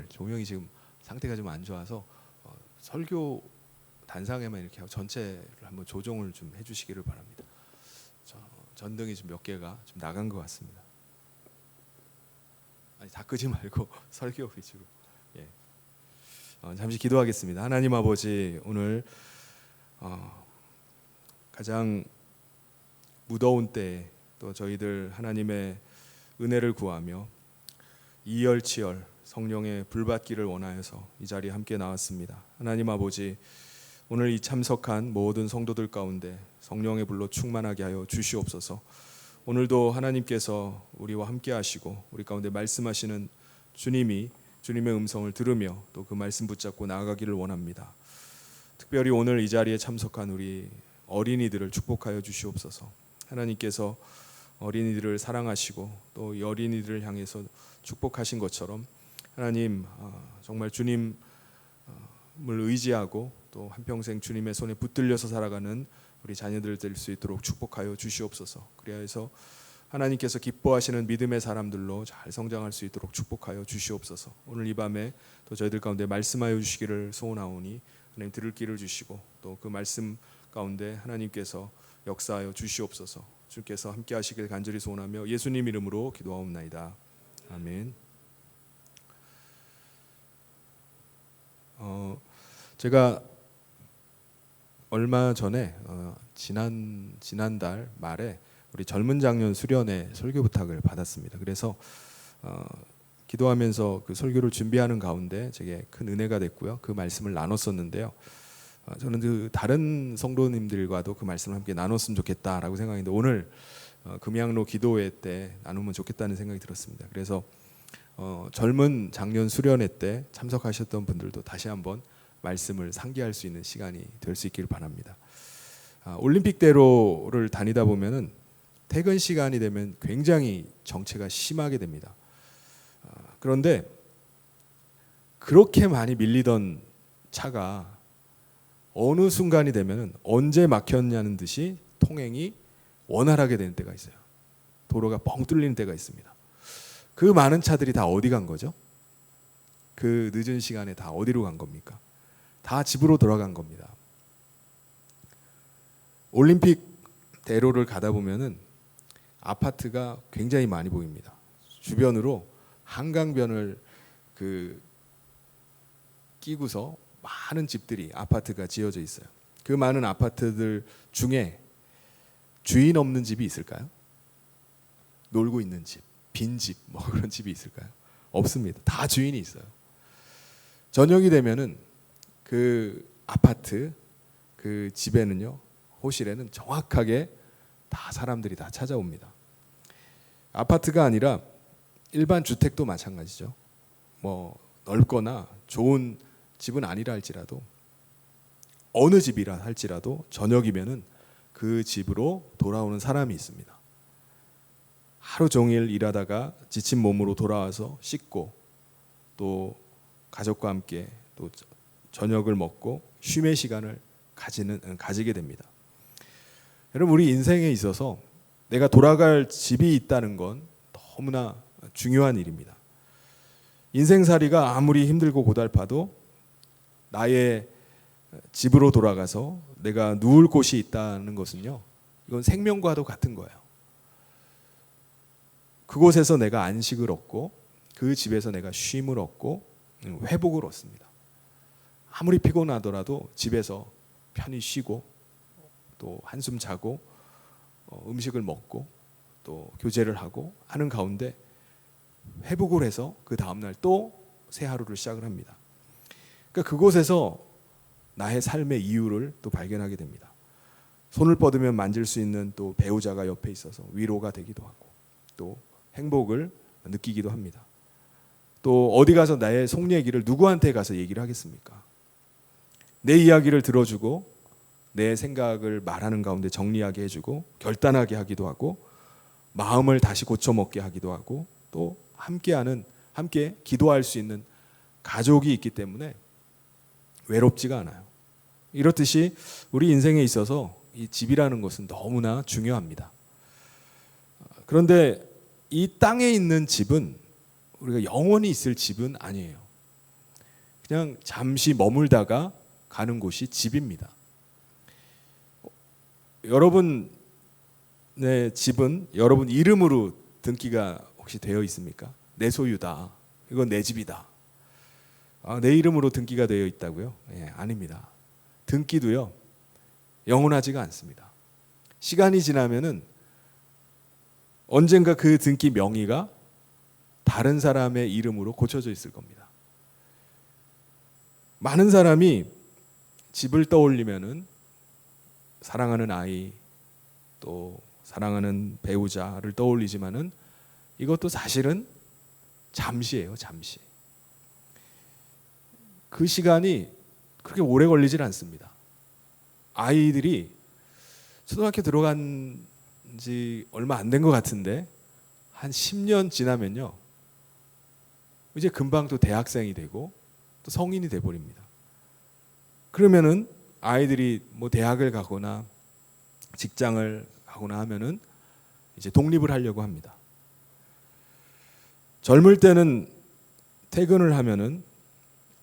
조명이 지금 상태가 좀 안 좋아서 설교 단상에만 이렇게 하고 전체를 한번 조정을 좀 해주시기를 바랍니다. 전등이 좀 몇 개가 좀 나간 것 같습니다. 아니, 다 끄지 말고 설교 위주로. 예. 잠시 기도하겠습니다. 하나님 아버지, 오늘 가장 무더운 때에 또 저희들 하나님의 은혜를 구하며 이열치열 성령의 불받기를 원하여서 이 자리에 함께 나왔습니다. 하나님 아버지, 오늘 이 참석한 모든 성도들 가운데 성령의 불로 충만하게 하여 주시옵소서. 오늘도 하나님께서 우리와 함께 하시고 우리 가운데 말씀하시는 주님의 음성을 들으며 또 그 말씀 붙잡고 나아가기를 원합니다. 특별히 오늘 이 자리에 참석한 우리 어린이들을 축복하여 주시옵소서. 하나님께서 어린이들을 사랑하시고 또 이 어린이들을 향해서 축복하신 것처럼 하나님, 정말 주님을 의지하고 또 한평생 주님의 손에 붙들려서 살아가는 우리 자녀들 될 수 있도록 축복하여 주시옵소서. 그리하여서 하나님께서 기뻐하시는 믿음의 사람들로 잘 성장할 수 있도록 축복하여 주시옵소서. 오늘 이 밤에 또 저희들 가운데 말씀하여 주시기를 소원하오니 하나님 들을 길을 주시고 또 그 말씀 가운데 하나님께서 역사하여 주시옵소서. 주께서 함께 하시길 간절히 소원하며 예수님 이름으로 기도하옵나이다. 아멘. 제가 얼마 전에 지난달 말에 우리 젊은 장년 수련회 설교 부탁을 받았습니다. 그래서 기도하면서 그 설교를 준비하는 가운데 제게 큰 은혜가 됐고요. 그 말씀을 나눴었는데요. 저는 그 다른 성도님들과도 그 말씀을 함께 나눴으면 좋겠다라고 생각했는데 오늘 금양로 기도회 때 나누면 좋겠다는 생각이 들었습니다. 그래서 젊은 장년 수련회 때 참석하셨던 분들도 다시 한번 말씀을 상기할 수 있는 시간이 될 수 있기를 바랍니다. 올림픽대로를 다니다 보면은 퇴근 시간이 되면 굉장히 정체가 심하게 됩니다. 그런데 그렇게 많이 밀리던 차가 어느 순간이 되면은 언제 막혔냐는 듯이 통행이 원활하게 되는 때가 있어요. 도로가 뻥 뚫리는 때가 있습니다. 그 많은 차들이 다 어디 간 거죠? 그 늦은 시간에 다 어디로 간 겁니까? 다 집으로 돌아간 겁니다. 올림픽 대로를 가다 보면은 아파트가 굉장히 많이 보입니다. 주변으로 한강변을 끼고서 많은 집들이 아파트가 지어져 있어요. 그 많은 아파트들 중에 주인 없는 집이 있을까요? 놀고 있는 집, 빈집, 뭐 그런 집이 있을까요? 없습니다. 다 주인이 있어요. 저녁이 되면은 그 아파트 그 집에는요, 호실에는 정확하게 다 사람들이 다 찾아옵니다. 아파트가 아니라 일반 주택도 마찬가지죠. 뭐 넓거나 좋은 집은 아니라 할지라도 어느 집이라 할지라도 저녁이면은 그 집으로 돌아오는 사람이 있습니다. 하루 종일 일하다가 지친 몸으로 돌아와서 씻고 또 가족과 함께 또 저녁을 먹고 쉼의 시간을 가지게 됩니다. 여러분, 우리 인생에 있어서 내가 돌아갈 집이 있다는 건 너무나 중요한 일입니다. 인생살이가 아무리 힘들고 고달파도 나의 집으로 돌아가서 내가 누울 곳이 있다는 것은요, 이건 생명과도 같은 거예요. 그곳에서 내가 안식을 얻고 그 집에서 내가 쉼을 얻고 회복을 얻습니다. 아무리 피곤하더라도 집에서 편히 쉬고 또 한숨 자고 음식을 먹고 또 교제를 하고 하는 가운데 회복을 해서 그 다음날 또 새 하루를 시작을 합니다. 그러니까 그곳에서 나의 삶의 이유를 또 발견하게 됩니다. 손을 뻗으면 만질 수 있는 또 배우자가 옆에 있어서 위로가 되기도 하고 또 행복을 느끼기도 합니다. 또 어디 가서 나의 속 얘기를 누구한테 가서 얘기를 하겠습니까? 내 이야기를 들어주고 내 생각을 말하는 가운데 정리하게 해주고 결단하게 하기도 하고 마음을 다시 고쳐먹게 하기도 하고 또 함께 기도할 수 있는 가족이 있기 때문에 외롭지가 않아요. 이렇듯이 우리 인생에 있어서 이 집이라는 것은 너무나 중요합니다. 그런데 이 땅에 있는 집은 우리가 영원히 있을 집은 아니에요. 그냥 잠시 머물다가 가는 곳이 집입니다. 여러분의 집은 여러분 이름으로 등기가 혹시 되어 있습니까? 내 소유다. 이건 내 집이다. 내 이름으로 등기가 되어 있다고요? 아닙니다. 등기도요, 영원하지가 않습니다. 시간이 지나면은 언젠가 그 등기 명의가 다른 사람의 이름으로 고쳐져 있을 겁니다. 많은 사람이 집을 떠올리면은 사랑하는 아이, 또 사랑하는 배우자를 떠올리지만은 이것도 사실은 잠시예요, 잠시. 그 시간이 그렇게 오래 걸리질 않습니다. 아이들이 초등학교 들어간 지 얼마 안 된 것 같은데 한 10년 지나면요, 이제 금방 또 대학생이 되고 또 성인이 돼 버립니다. 그러면은 아이들이 뭐 대학을 가거나 직장을 가거나 하면은 이제 독립을 하려고 합니다. 젊을 때는 퇴근을 하면은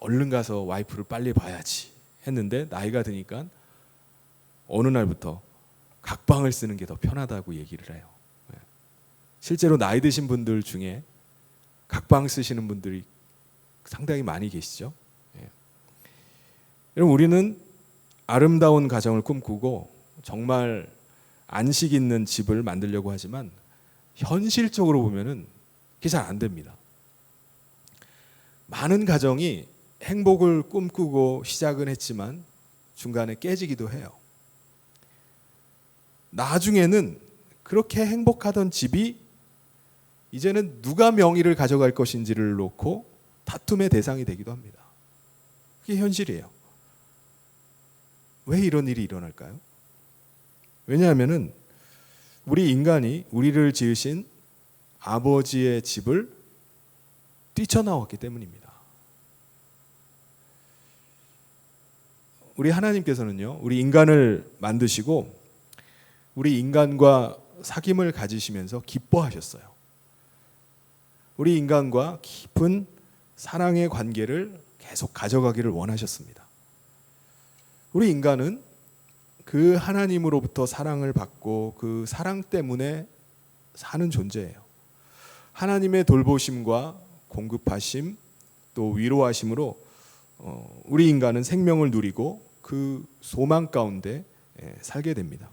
얼른 가서 와이프를 빨리 봐야지 했는데 나이가 드니까 어느 날부터 각방을 쓰는 게 더 편하다고 얘기를 해요. 실제로 나이 드신 분들 중에 각방 쓰시는 분들이 상당히 많이 계시죠. 여러분, 우리는 아름다운 가정을 꿈꾸고 정말 안식 있는 집을 만들려고 하지만 현실적으로 보면은 그게 잘 안 됩니다. 많은 가정이 행복을 꿈꾸고 시작은 했지만 중간에 깨지기도 해요. 나중에는 그렇게 행복하던 집이 이제는 누가 명의를 가져갈 것인지를 놓고 다툼의 대상이 되기도 합니다. 그게 현실이에요. 왜 이런 일이 일어날까요? 왜냐하면은 우리 인간이 우리를 지으신 아버지의 집을 뛰쳐나왔기 때문입니다. 우리 하나님께서는요, 우리 인간을 만드시고 우리 인간과 사귐을 가지시면서 기뻐하셨어요. 우리 인간과 깊은 사랑의 관계를 계속 가져가기를 원하셨습니다. 우리 인간은 그 하나님으로부터 사랑을 받고 그 사랑 때문에 사는 존재예요. 하나님의 돌보심과 공급하심 또 위로하심으로 우리 인간은 생명을 누리고 그 소망 가운데 살게 됩니다.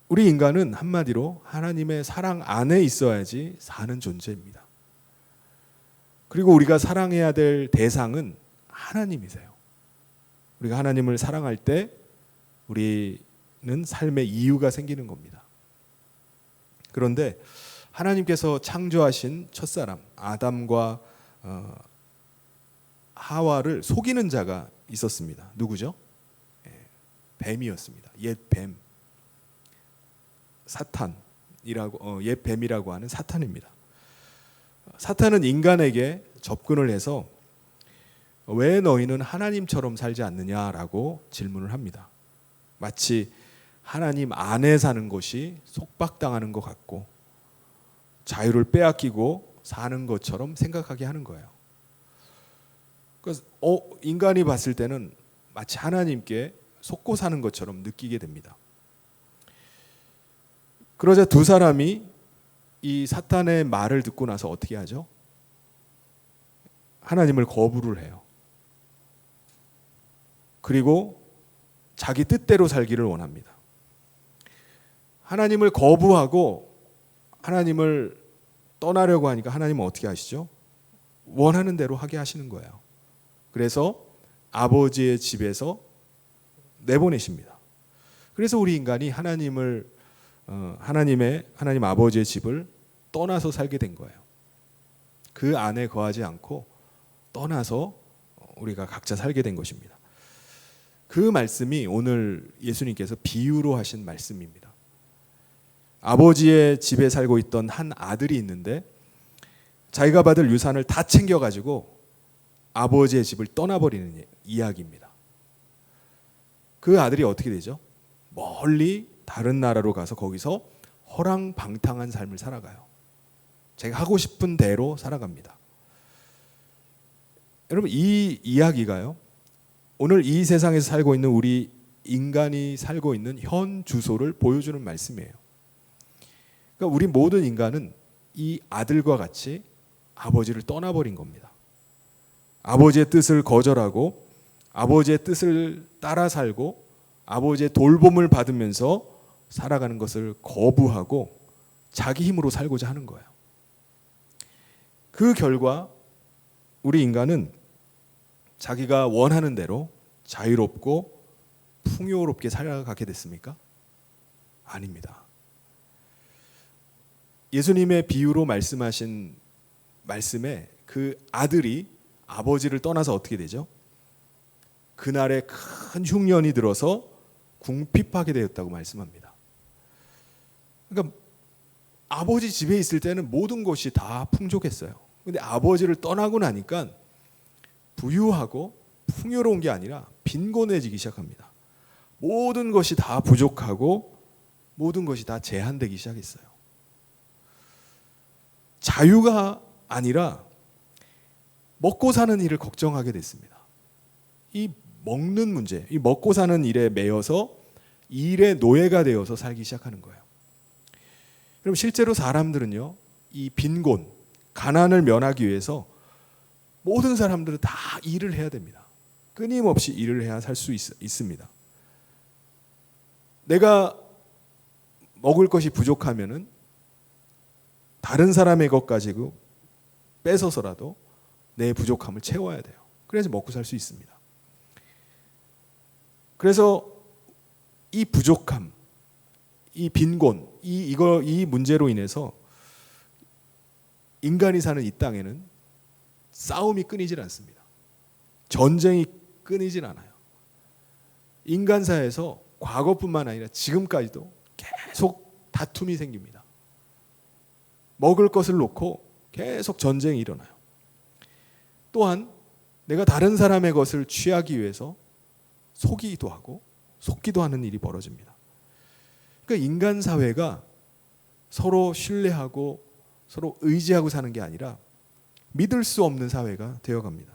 우리 인간은 한마디로 하나님의 사랑 안에 있어야지 사는 존재입니다. 그리고 우리가 사랑해야 될 대상은 하나님이세요. 우리가 하나님을 사랑할 때 우리는 삶의 이유가 생기는 겁니다. 그런데 하나님께서 창조하신 첫사람 아담과 하와를 속이는 자가 있었습니다. 누구죠? 뱀이었습니다. 옛 뱀. 사탄이라고 옛 뱀이라고 하는 사탄입니다. 사탄은 인간에게 접근을 해서 왜 너희는 하나님처럼 살지 않느냐라고 질문을 합니다. 마치 하나님 안에 사는 것이 속박당하는 것 같고 자유를 빼앗기고 사는 것처럼 생각하게 하는 거예요. 그래서 인간이 봤을 때는 마치 하나님께 속고 사는 것처럼 느끼게 됩니다. 그러자 두 사람이 이 사탄의 말을 듣고 나서 어떻게 하죠? 하나님을 거부를 해요. 그리고 자기 뜻대로 살기를 원합니다. 하나님을 거부하고 하나님을 떠나려고 하니까 하나님은 어떻게 하시죠? 원하는 대로 하게 하시는 거예요. 그래서 아버지의 집에서 내보내십니다. 그래서 우리 인간이 하나님 아버지의 집을 떠나서 살게 된 거예요. 그 안에 거하지 않고 떠나서 우리가 각자 살게 된 것입니다. 그 말씀이 오늘 예수님께서 비유로 하신 말씀입니다. 아버지의 집에 살고 있던 한 아들이 있는데 자기가 받을 유산을 다 챙겨가지고 아버지의 집을 떠나버리는 이야기입니다. 그 아들이 어떻게 되죠? 멀리 다른 나라로 가서 거기서 허랑방탕한 삶을 살아가요. 제가 하고 싶은 대로 살아갑니다. 여러분, 이 이야기가요, 오늘 이 세상에서 살고 있는 우리 인간이 살고 있는 현 주소를 보여주는 말씀이에요. 그러니까 우리 모든 인간은 이 아들과 같이 아버지를 떠나버린 겁니다. 아버지의 뜻을 거절하고 아버지의 뜻을 따라 살고 아버지의 돌봄을 받으면서 살아가는 것을 거부하고 자기 힘으로 살고자 하는 거예요. 그 결과 우리 인간은 자기가 원하는 대로 자유롭고 풍요롭게 살아가게 됐습니까? 아닙니다. 예수님의 비유로 말씀하신 말씀에 그 아들이 아버지를 떠나서 어떻게 되죠? 그날에 큰 흉년이 들어서 궁핍하게 되었다고 말씀합니다. 그러니까 아버지 집에 있을 때는 모든 것이 다 풍족했어요. 근데 아버지를 떠나고 나니까 부유하고 풍요로운 게 아니라 빈곤해지기 시작합니다. 모든 것이 다 부족하고 모든 것이 다 제한되기 시작했어요. 자유가 아니라 먹고 사는 일을 걱정하게 됐습니다. 이 먹는 문제, 이 먹고 사는 일에 매여서 일의 노예가 되어서 살기 시작하는 거예요. 그럼 실제로 사람들은요, 이 빈곤, 가난을 면하기 위해서 모든 사람들은 다 일을 해야 됩니다. 끊임없이 일을 해야 살 수 있습니다. 내가 먹을 것이 부족하면은 다른 사람의 것 가지고 뺏어서라도 내 부족함을 채워야 돼요. 그래서 먹고 살 수 있습니다. 그래서 이 부족함, 이 빈곤, 이 문제로 인해서 인간이 사는 이 땅에는 싸움이 끊이질 않습니다. 전쟁이 끊이질 않아요. 인간사에서 과거뿐만 아니라 지금까지도 계속 다툼이 생깁니다. 먹을 것을 놓고 계속 전쟁이 일어나요. 또한 내가 다른 사람의 것을 취하기 위해서 속이기도 하고 속기도 하는 일이 벌어집니다. 그러니까 인간 사회가 서로 신뢰하고 서로 의지하고 사는 게 아니라 믿을 수 없는 사회가 되어갑니다.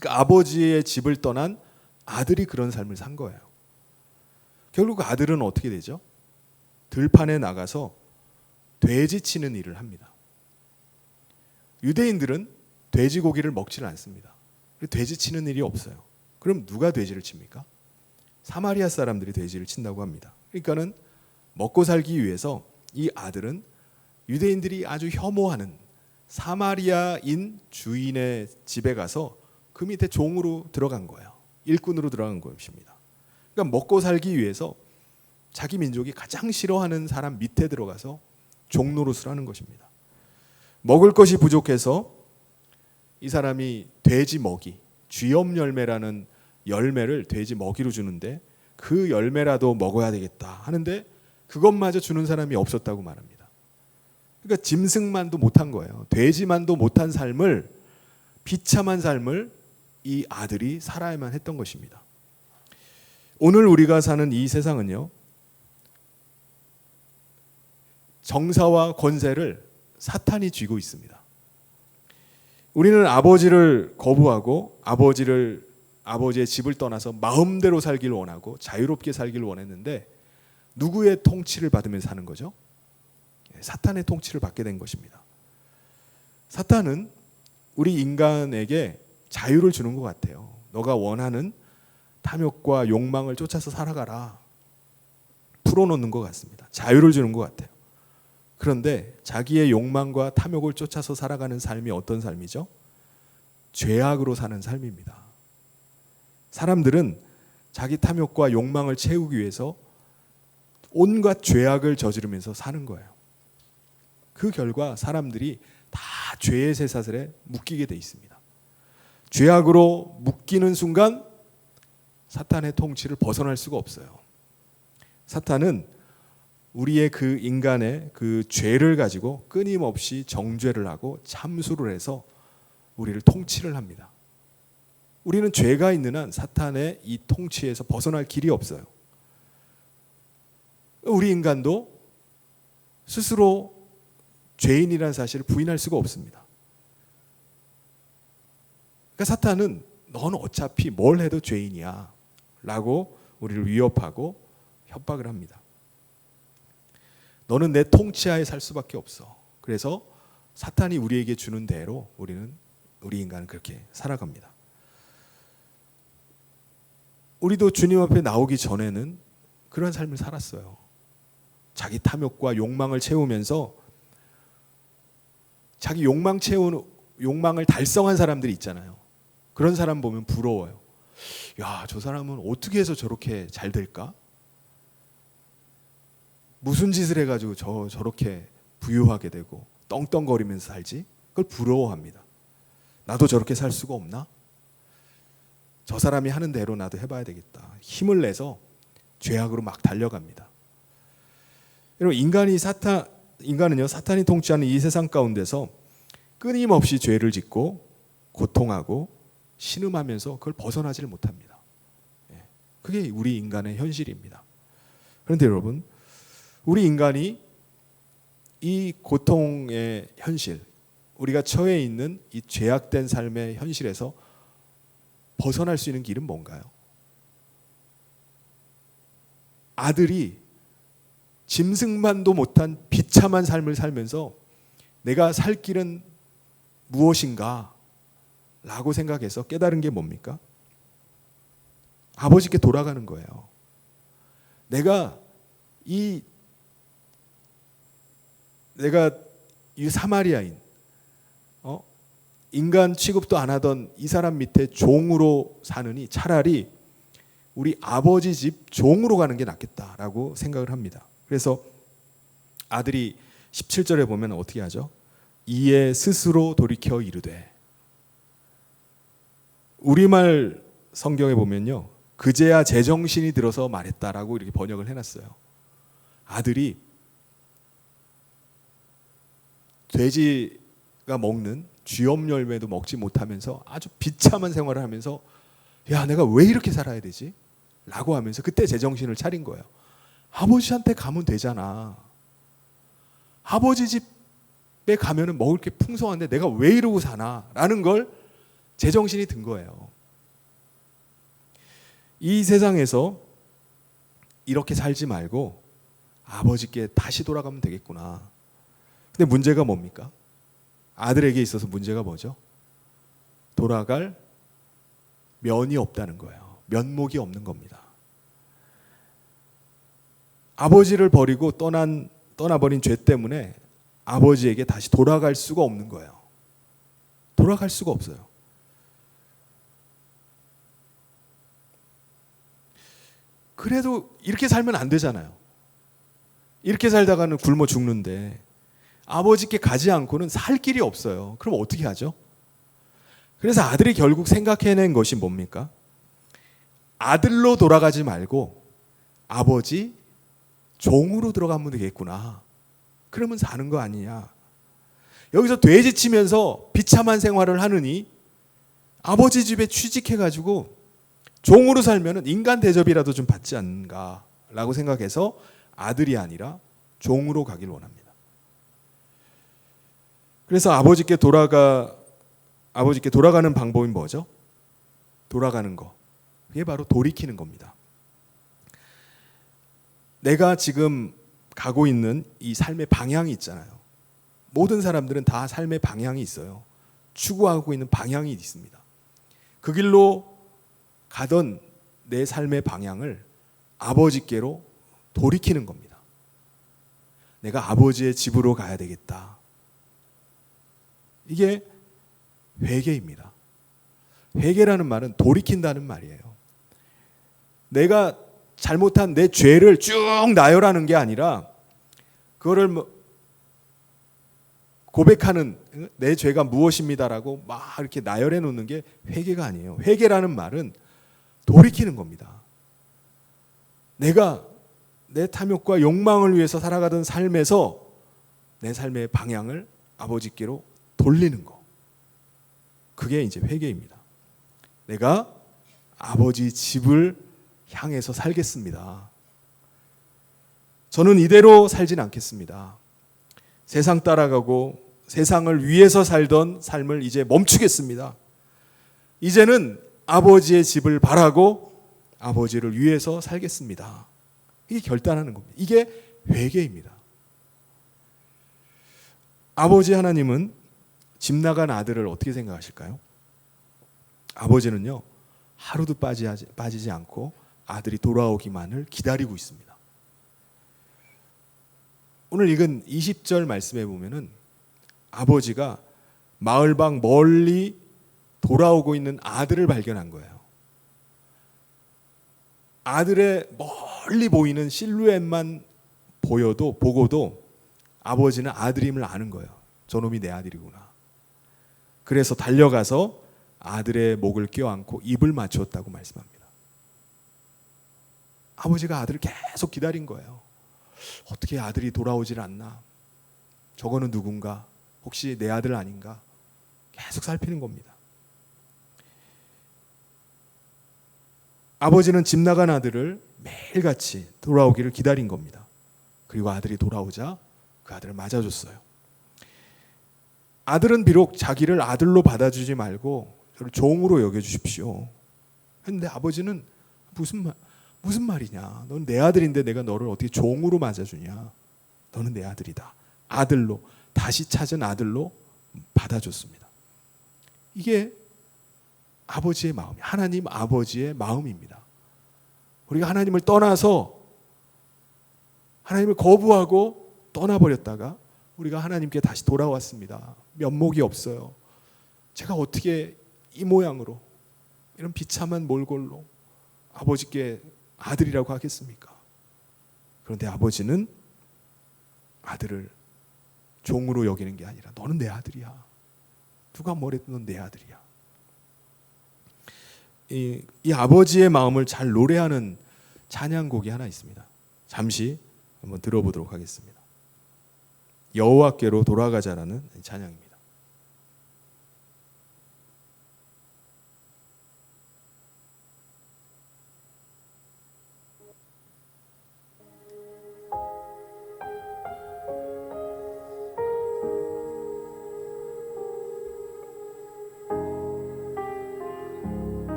그러니까 아버지의 집을 떠난 아들이 그런 삶을 산 거예요. 결국 아들은 어떻게 되죠? 들판에 나가서 돼지 치는 일을 합니다. 유대인들은 돼지고기를 먹지를 않습니다. 돼지 치는 일이 없어요. 그럼 누가 돼지를 칩니까? 사마리아 사람들이 돼지를 친다고 합니다. 그러니까는 먹고 살기 위해서 이 아들은 유대인들이 아주 혐오하는 사마리아인 주인의 집에 가서 그 밑에 종으로 들어간 거예요. 일꾼으로 들어간 것입니다. 그러니까 먹고 살기 위해서 자기 민족이 가장 싫어하는 사람 밑에 들어가서 종노릇을 하는 것입니다. 먹을 것이 부족해서 이 사람이 돼지 먹이, 쥐염 열매라는 열매를 돼지 먹이로 주는데 그 열매라도 먹어야 되겠다 하는데 그것마저 주는 사람이 없었다고 말합니다. 그러니까 짐승만도 못한 거예요. 돼지만도 못한 삶을, 비참한 삶을 이 아들이 살아야만 했던 것입니다. 오늘 우리가 사는 이 세상은요, 정사와 권세를 사탄이 쥐고 있습니다. 우리는 아버지를 거부하고 아버지의 집을 떠나서 마음대로 살기를 원하고 자유롭게 살기를 원했는데 누구의 통치를 받으면서 사는 거죠? 사탄의 통치를 받게 된 것입니다. 사탄은 우리 인간에게 자유를 주는 것 같아요. 너가 원하는 탐욕과 욕망을 쫓아서 살아가라. 풀어놓는 것 같습니다. 자유를 주는 것 같아요. 그런데 자기의 욕망과 탐욕을 쫓아서 살아가는 삶이 어떤 삶이죠? 죄악으로 사는 삶입니다. 사람들은 자기 탐욕과 욕망을 채우기 위해서 온갖 죄악을 저지르면서 사는 거예요. 그 결과 사람들이 다 죄의 쇠사슬에 묶이게 돼 있습니다. 죄악으로 묶이는 순간 사탄의 통치를 벗어날 수가 없어요. 사탄은 우리의 그 인간의 그 죄를 가지고 끊임없이 정죄를 하고 참수를 해서 우리를 통치를 합니다. 우리는 죄가 있는 한 사탄의 이 통치에서 벗어날 길이 없어요. 우리 인간도 스스로 죄인이라는 사실을 부인할 수가 없습니다. 그러니까 사탄은 너는 어차피 뭘 해도 죄인이야 라고 우리를 위협하고 협박을 합니다. 너는 내 통치하에 살 수밖에 없어. 그래서 사탄이 우리에게 주는 대로 우리 인간은 그렇게 살아갑니다. 우리도 주님 앞에 나오기 전에는 그런 삶을 살았어요. 자기 탐욕과 욕망을 채우면서 자기 욕망을 달성한 사람들이 있잖아요. 그런 사람 보면 부러워요. 야, 저 사람은 어떻게 해서 저렇게 잘 될까? 무슨 짓을 해가지고 저렇게 부유하게 되고 떵떵거리면서 살지? 그걸 부러워합니다. 나도 저렇게 살 수가 없나? 저 사람이 하는 대로 나도 해봐야 되겠다. 힘을 내서 죄악으로 막 달려갑니다. 여러분, 인간은요, 사탄이 통치하는 이 세상 가운데서 끊임없이 죄를 짓고 고통하고 신음하면서 그걸 벗어나지를 못합니다. 그게 우리 인간의 현실입니다. 그런데 여러분, 우리 인간이 이 고통의 현실, 우리가 처해 있는 이 죄악된 삶의 현실에서 벗어날 수 있는 길은 뭔가요? 아들이 짐승만도 못한 비참한 삶을 살면서 내가 살 길은 무엇인가 라고 생각해서 깨달은 게 뭡니까? 아버지께 돌아가는 거예요. 내가 이 사마리아인, 인간 취급도 안 하던 이 사람 밑에 종으로 사느니 차라리 우리 아버지 집 종으로 가는 게 낫겠다라고 생각을 합니다. 그래서 아들이 17절에 보면 어떻게 하죠? 이에 스스로 돌이켜 이르되, 우리말 성경에 보면요, 그제야 제정신이 들어서 말했다라고 이렇게 번역을 해놨어요. 아들이 돼지가 먹는 쥐염 열매도 먹지 못하면서 아주 비참한 생활을 하면서, 야, 내가 왜 이렇게 살아야 되지? 라고 하면서 그때 제정신을 차린 거예요. 아버지한테 가면 되잖아. 아버지 집에 가면은 먹을 게 풍성한데 내가 왜 이러고 사나? 라는 걸 제정신이 든 거예요. 이 세상에서 이렇게 살지 말고 아버지께 다시 돌아가면 되겠구나. 근데 문제가 뭡니까? 아들에게 있어서 문제가 뭐죠? 돌아갈 면이 없다는 거예요. 면목이 없는 겁니다. 아버지를 버리고 떠나버린 죄 때문에 아버지에게 다시 돌아갈 수가 없는 거예요. 돌아갈 수가 없어요. 그래도 이렇게 살면 안 되잖아요. 이렇게 살다가는 굶어 죽는데 아버지께 가지 않고는 살 길이 없어요. 그럼 어떻게 하죠? 그래서 아들이 결국 생각해낸 것이 뭡니까? 아들로 돌아가지 말고 아버지 종으로 들어가면 되겠구나. 그러면 사는 거 아니냐. 여기서 돼지치면서 비참한 생활을 하느니 아버지 집에 취직해가지고 종으로 살면 인간 대접이라도 좀 받지 않는가라고 생각해서 아들이 아니라 종으로 가길 원합니다. 그래서 아버지께 돌아가는 방법이 뭐죠? 돌아가는 거. 그게 바로 돌이키는 겁니다. 내가 지금 가고 있는 이 삶의 방향이 있잖아요. 모든 사람들은 다 삶의 방향이 있어요. 추구하고 있는 방향이 있습니다. 그 길로 가던 내 삶의 방향을 아버지께로 돌이키는 겁니다. 내가 아버지의 집으로 가야 되겠다. 이게 회개입니다. 회개라는 말은 돌이킨다는 말이에요. 내가 잘못한 내 죄를 쭉 나열하는 게 아니라 그거를 고백하는, 내 죄가 무엇입니다라고 막 이렇게 나열해 놓는 게 회개가 아니에요. 회개라는 말은 돌이키는 겁니다. 내가 내 탐욕과 욕망을 위해서 살아가던 삶에서 내 삶의 방향을 아버지께로 돌리는 거. 그게 이제 회개입니다. 내가 아버지 집을 향해서 살겠습니다. 저는 이대로 살진 않겠습니다. 세상 따라가고 세상을 위해서 살던 삶을 이제 멈추겠습니다. 이제는 아버지의 집을 바라고 아버지를 위해서 살겠습니다. 이게 결단하는 겁니다. 이게 회개입니다. 아버지 하나님은 집 나간 아들을 어떻게 생각하실까요? 아버지는요, 하루도 빠지지 않고 아들이 돌아오기만을 기다리고 있습니다. 오늘 읽은 20절 말씀에 보면은 아버지가 마을 밖 멀리 돌아오고 있는 아들을 발견한 거예요. 아들의 멀리 보이는 실루엣만 보고도 아버지는 아들임을 아는 거예요. 저놈이 내 아들이구나. 그래서 달려가서 아들의 목을 껴안고 입을 맞추었다고 말씀합니다. 아버지가 아들을 계속 기다린 거예요. 어떻게 아들이 돌아오질 않나? 저거는 누군가? 혹시 내 아들 아닌가? 계속 살피는 겁니다. 아버지는 집 나간 아들을 매일같이 돌아오기를 기다린 겁니다. 그리고 아들이 돌아오자 그 아들을 맞아줬어요. 아들은 비록 자기를 아들로 받아주지 말고 저를 종으로 여겨주십시오. 근데 아버지는 무슨 말이냐? 넌 내 아들인데 내가 너를 어떻게 종으로 맞아주냐? 너는 내 아들이다. 아들로, 다시 찾은 아들로 받아줬습니다. 이게 아버지의 마음, 하나님 아버지의 마음입니다. 우리가 하나님을 떠나서 하나님을 거부하고 떠나버렸다가 우리가 하나님께 다시 돌아왔습니다. 면목이 없어요. 제가 어떻게 이 모양으로 이런 비참한 몰골로 아버지께 아들이라고 하겠습니까? 그런데 아버지는 아들을 종으로 여기는 게 아니라 너는 내 아들이야. 누가 뭐래도 넌 내 아들이야. 이 아버지의 마음을 잘 노래하는 찬양곡이 하나 있습니다. 잠시 한번 들어보도록 하겠습니다. 여호와께로 돌아가자라는 찬양입니다.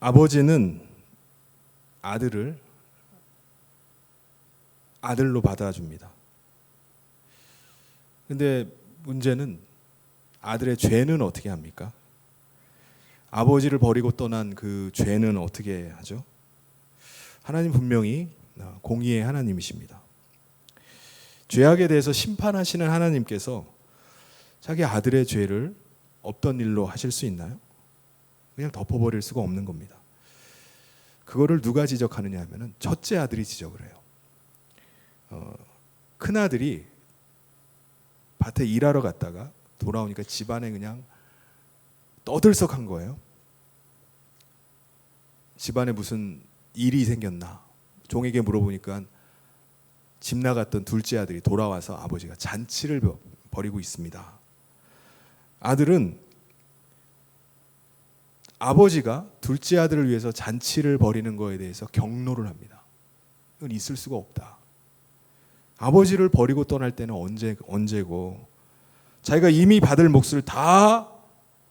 아버지는 아들을 아들로 받아줍니다. 근데 문제는 아들의 죄는 어떻게 합니까? 아버지를 버리고 떠난 그 죄는 어떻게 하죠? 하나님 분명히 공의의 하나님이십니다. 죄악에 대해서 심판하시는 하나님께서 자기 아들의 죄를 없던 일로 하실 수 있나요? 그냥 덮어버릴 수가 없는 겁니다. 그거를 누가 지적하느냐 하면은 첫째 아들이 지적을 해요. 큰 아들이 밭에 일하러 갔다가 돌아오니까 집안에 그냥 떠들썩한 거예요. 집안에 무슨 일이 생겼나? 종에게 물어보니까 집 나갔던 둘째 아들이 돌아와서 아버지가 잔치를 벌이고 있습니다. 아들은 아버지가 둘째 아들을 위해서 잔치를 벌이는 거에 대해서 경로를 합니다. 이건 있을 수가 없다. 아버지를 버리고 떠날 때는 언제고 자기가 이미 받을 몫을 다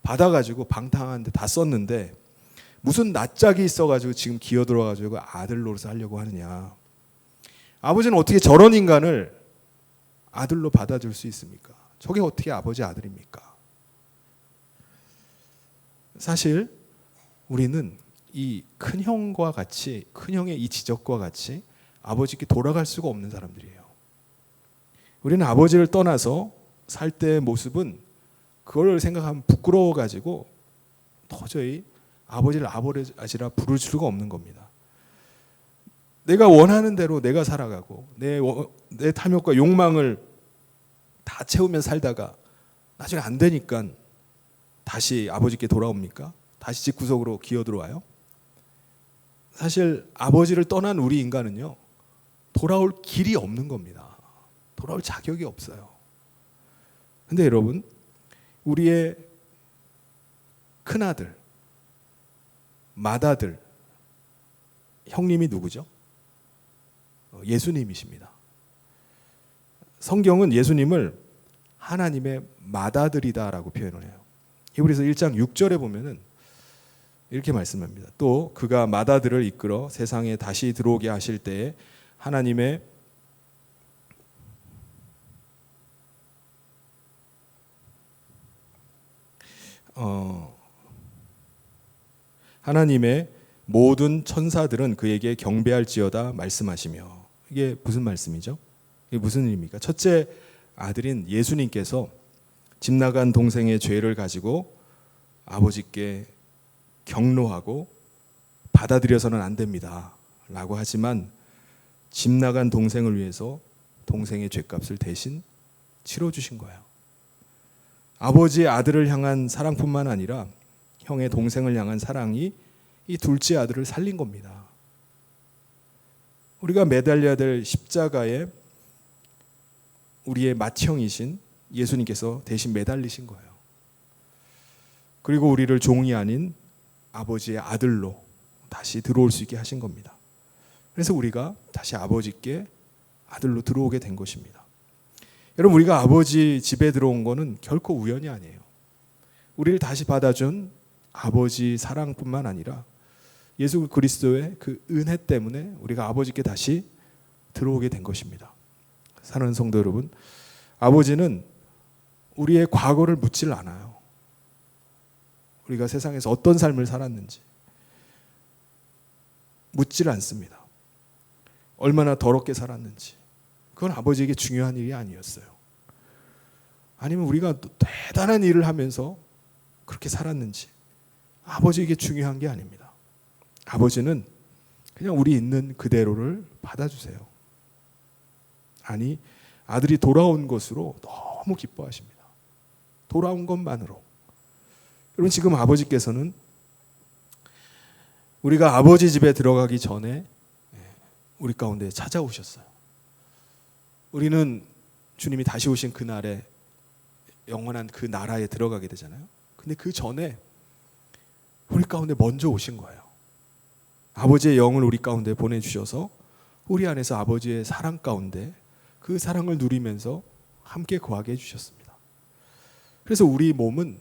받아가지고 방탕한데 다 썼는데 무슨 낯짝이 있어가지고 지금 기어들어가지고 아들 노릇을 하려고 하느냐. 아버지는 어떻게 저런 인간을 아들로 받아줄 수 있습니까? 저게 어떻게 아버지 아들입니까? 사실 우리는 이 큰형과 같이, 큰형의 이 지적과 같이 아버지께 돌아갈 수가 없는 사람들이에요. 우리는 아버지를 떠나서 살 때의 모습은 그걸 생각하면 부끄러워가지고 도저히 아버지를 아버지라 부를 수가 없는 겁니다. 내가 원하는 대로 내가 살아가고 내 탐욕과 욕망을 다 채우며 살다가 나중에 안 되니까 다시 아버지께 돌아옵니까? 다시 집구석으로 기어들어와요? 사실 아버지를 떠난 우리 인간은요, 돌아올 길이 없는 겁니다. 돌아올 자격이 없어요. 근데 여러분, 우리의 큰아들, 맏아들, 형님이 누구죠? 예수님이십니다. 성경은 예수님을 하나님의 맏아들이다라고 표현을 해요. 히브리서 1장 6절에 보면은 이렇게 말씀합니다. 또 그가 맏아들을 이끌어 세상에 다시 들어오게 하실 때에 하나님의 모든 천사들은 그에게 경배할지어다 말씀하시며, 이게 무슨 말씀이죠? 이게 무슨 의미입니까? 첫째 아들인 예수님께서 집 나간 동생의 죄를 가지고 아버지께 경로하고 받아들여서는 안 됩니다 라고 하지만 집 나간 동생을 위해서 동생의 죄값을 대신 치러주신 거예요. 아버지의 아들을 향한 사랑뿐만 아니라 형의 동생을 향한 사랑이 이 둘째 아들을 살린 겁니다. 우리가 매달려야 될 십자가에 우리의 맏형이신 예수님께서 대신 매달리신 거예요. 그리고 우리를 종이 아닌 아버지의 아들로 다시 들어올 수 있게 하신 겁니다. 그래서 우리가 다시 아버지께 아들로 들어오게 된 것입니다. 여러분, 우리가 아버지 집에 들어온 거는 결코 우연이 아니에요. 우리를 다시 받아준 아버지 사랑뿐만 아니라 예수 그리스도의 그 은혜 때문에 우리가 아버지께 다시 들어오게 된 것입니다. 사랑하는 성도 여러분, 아버지는 우리의 과거를 묻질 않아요. 우리가 세상에서 어떤 삶을 살았는지 묻질 않습니다. 얼마나 더럽게 살았는지 그건 아버지에게 중요한 일이 아니었어요. 아니면 우리가 대단한 일을 하면서 그렇게 살았는지 아버지에게 중요한 게 아닙니다. 아버지는 그냥 우리 있는 그대로를 받아주세요. 아니, 아들이 돌아온 것으로 너무 기뻐하십니다. 돌아온 것만으로. 여러분, 지금 아버지께서는 우리가 아버지 집에 들어가기 전에 우리 가운데 찾아오셨어요. 우리는 주님이 다시 오신 그날에 영원한 그 나라에 들어가게 되잖아요. 근데 그 전에 우리 가운데 먼저 오신 거예요. 아버지의 영을 우리 가운데 보내주셔서 우리 안에서 아버지의 사랑 가운데 그 사랑을 누리면서 함께 거하게 해주셨습니다. 그래서 우리 몸은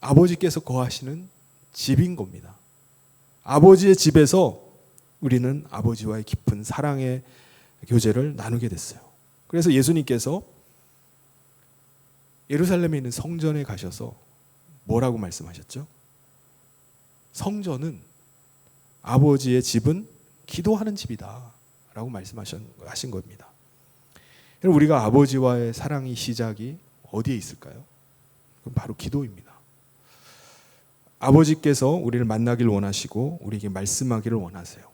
아버지께서 거하시는 집인 겁니다. 아버지의 집에서 우리는 아버지와의 깊은 사랑의 교제를 나누게 됐어요. 그래서 예수님께서 예루살렘에 있는 성전에 가셔서 뭐라고 말씀하셨죠? 성전은 아버지의 집은 기도하는 집이다 라고 말씀하신 겁니다. 우리가 아버지와의 사랑의 시작이 어디에 있을까요? 그럼 바로 기도입니다. 아버지께서 우리를 만나기를 원하시고 우리에게 말씀하기를 원하세요.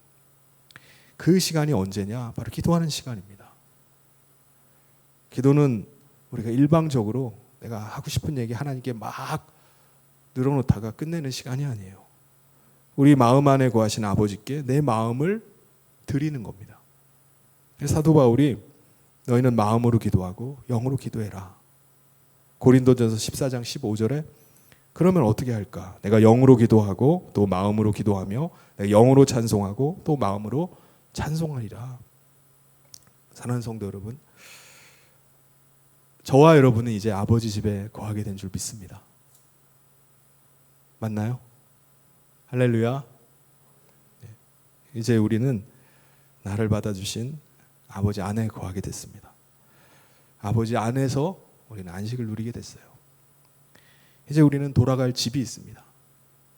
그 시간이 언제냐? 바로 기도하는 시간입니다. 기도는 우리가 일방적으로 내가 하고 싶은 얘기 하나님께 막 늘어놓다가 끝내는 시간이 아니에요. 우리 마음 안에 거하신 아버지께 내 마음을 드리는 겁니다. 사도 바울이 너희는 마음으로 기도하고 영으로 기도해라. 고린도전서 14장 15절에 그러면 어떻게 할까? 내가 영으로 기도하고 또 마음으로 기도하며 내가 영으로 찬송하고 또 마음으로 찬송하리라. 사랑하는 성도 여러분, 저와 여러분은 이제 아버지 집에 거하게 된 줄 믿습니다. 맞나요? 할렐루야. 이제 우리는 나를 받아주신 아버지 안에 거하게 됐습니다. 아버지 안에서 우리는 안식을 누리게 됐어요. 이제 우리는 돌아갈 집이 있습니다.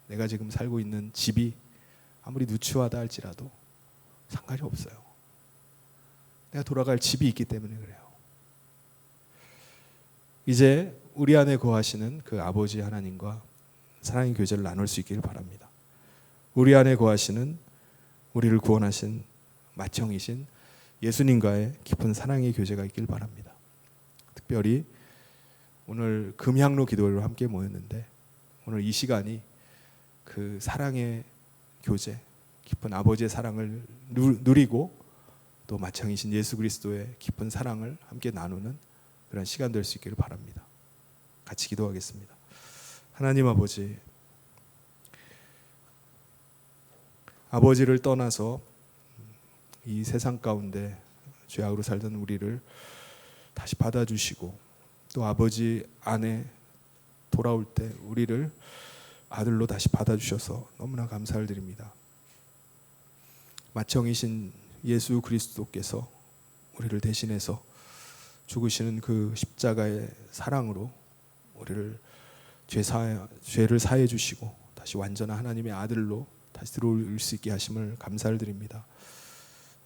내가 지금 살고 있는 집이 아무리 누추하다 할지라도 상관이 없어요. 내가 돌아갈 집이 있기 때문에 그래요. 이제 우리 안에 거하시는 그 아버지 하나님과 사랑의 교제를 나눌 수 있기를 바랍니다. 우리 안에 거하시는 우리를 구원하신 맏형이신 예수님과의 깊은 사랑의 교제가 있길 바랍니다. 특별히 오늘 금향로 기도회로 함께 모였는데 오늘 이 시간이 그 사랑의 교제, 깊은 아버지의 사랑을 누리고 또 맏형이신 예수 그리스도의 깊은 사랑을 함께 나누는 그런 시간 될 수 있기를 바랍니다. 같이 기도하겠습니다. 하나님 아버지, 아버지를 떠나서 이 세상 가운데 죄악으로 살던 우리를 다시 받아주시고 또 아버지 안에 돌아올 때 우리를 아들로 다시 받아주셔서 너무나 감사를 드립니다. 맏형이신 예수 그리스도께서 우리를 대신해서 죽으시는 그 십자가의 사랑으로 우리를 죄를 사해 주시고 다시 완전한 하나님의 아들로 다시 들어올 수 있게 하심을 감사를 드립니다.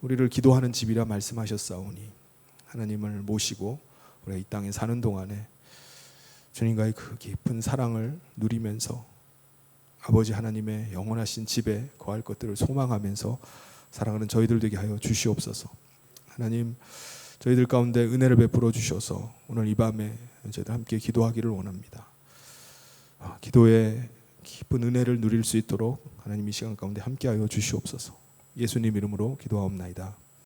우리를 기도하는 집이라 말씀하셨사오니 하나님을 모시고 우리가 이 땅에 사는 동안에 주님과의 그 깊은 사랑을 누리면서 아버지 하나님의 영원하신 집에 거할 것들을 소망하면서 살아가는 저희들 되게 하여 주시옵소서. 하나님, 저희들 가운데 은혜를 베풀어 주셔서 오늘 이 밤에 저희들 함께 기도하기를 원합니다. 기도의 깊은 은혜를 누릴 수 있도록 하나님 이 시간 가운데 함께하여 주시옵소서. 예수님 이름으로 기도하옵나이다.